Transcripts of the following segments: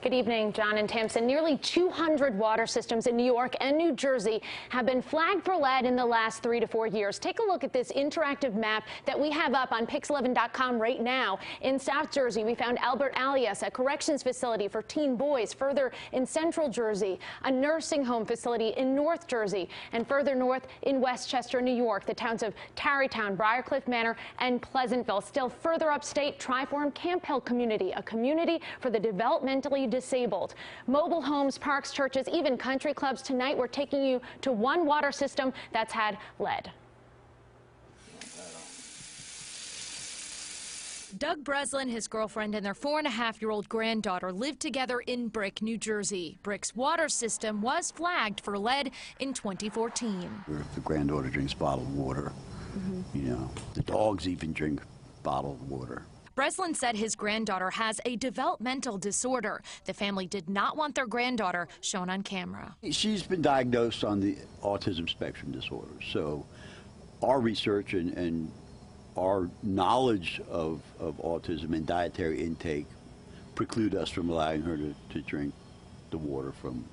Good evening, John and Tamsin. Nearly 200 water systems in New York and New Jersey have been flagged for lead in the last 3 to 4 years. Take a look at this interactive map that we have up on PIX11.com right now. In South Jersey, we found Albert Alias, a corrections facility for teen boys. Further in Central Jersey, a nursing home facility in North Jersey. And further north in Westchester, New York, the towns of Tarrytown, Briarcliff Manor, and Pleasantville. Still further upstate, Tri-Form Camp Hill community, a community for the developmentally disabled. Mobile homes, parks, churches, even country clubs. Tonight we're taking you to one water system that's had lead. Doug Breslin, his girlfriend, and their 4.5-year-old granddaughter lived together in Brick, New Jersey. Brick's water system was flagged for lead in 2014. The granddaughter drinks bottled water. You know, the dogs even drink bottled water. Breslin said his granddaughter has a developmental disorder. The family did not want their granddaughter shown on camera. She's been diagnosed on the autism spectrum disorder. So our research and our knowledge of autism and dietary intake preclude us from allowing her to drink the water from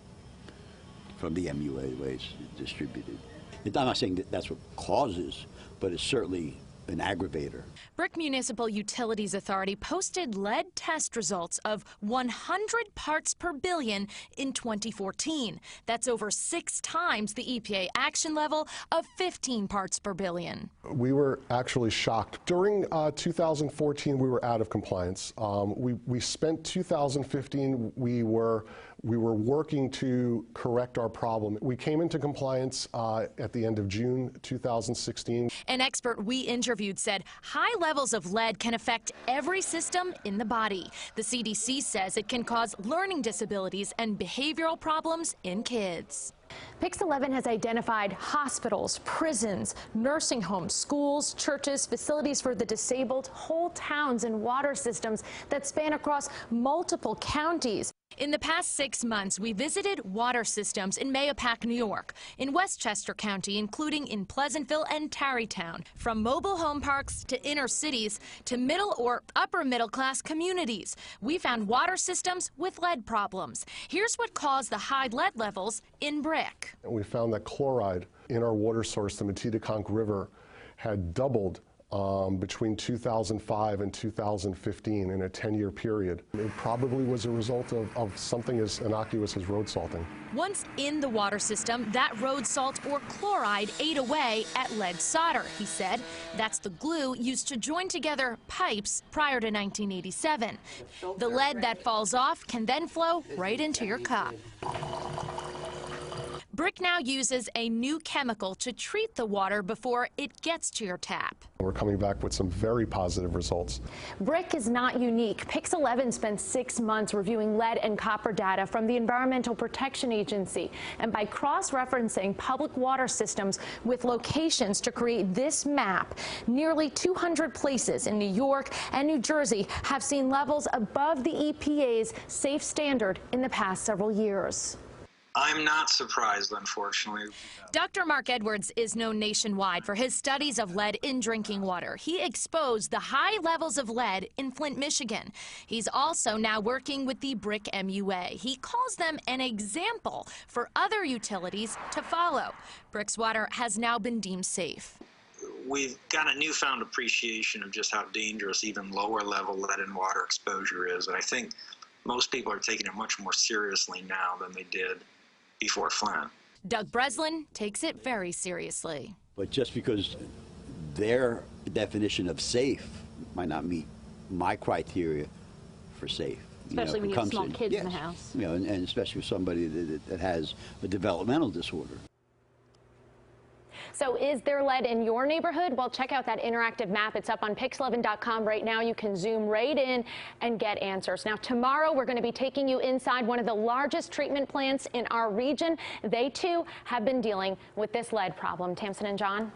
the MUA, the way it's distributed. I'm not saying that that's what causes, but it's certainly an aggravator. Brick Municipal Utilities Authority posted lead test results of 100 parts per billion in 2014. That's over 6 times the EPA action level of 15 parts per billion. We were actually shocked. During 2014, we were out of compliance. We spent 2015, we were working to correct our problem. We came into compliance at the end of June 2016. An expert we interviewed said high levels of lead can affect every system in the body. The CDC says it can cause learning disabilities and behavioral problems in kids. PIX11 has identified hospitals, prisons, nursing homes, schools, churches, facilities for the disabled, whole towns and water systems that span across multiple counties. In the past 6 months, we visited water systems in Mahopac, New York, in Westchester County, including in Pleasantville and Tarrytown, from mobile home parks to inner cities to middle or upper middle class communities. We found water systems with lead problems. Here's what caused the high lead levels in Brick. We found that chloride in our water source, the Matidaconk River, had doubled between 2005 and 2015 in a 10-year period. It probably was a result of something as innocuous as road salting. Once in the water system, that road salt or chloride ate away at lead solder, he said. That's the glue used to join together pipes prior to 1987. The lead that falls off can then flow right into your cup. Brick now uses a new chemical to treat the water before it gets to your tap. We're coming back with some very positive results. Brick is not unique. PIX11 spent 6 months reviewing lead and copper data from the Environmental Protection Agency, and by cross-referencing public water systems with locations to create this map, nearly 200 places in New York and New Jersey have seen levels above the EPA's safe standard in the past several years. I'm not surprised, unfortunately. Dr. Mark Edwards is known nationwide for his studies of lead in drinking water. He exposed the high levels of lead in Flint, Michigan. He's also now working with the Brick MUA. He calls them an example for other utilities to follow. Brick's water has now been deemed safe. We've got a newfound appreciation of just how dangerous even lower level lead and water exposure is, and I think most people are taking it much more seriously now than they did before Flint. Doug Breslin takes it very seriously. But just because their definition of safe might not meet my criteria for safe. Especially when you have small kids in the house. You know, and especially with somebody that has a developmental disorder. So is there lead in your neighborhood? Well, check out that interactive map. It's up on PIX11.com right now. You can zoom right in and get answers. Now, tomorrow we're going to be taking you inside one of the largest treatment plants in our region. They, too, have been dealing with this lead problem. Tamsin and John?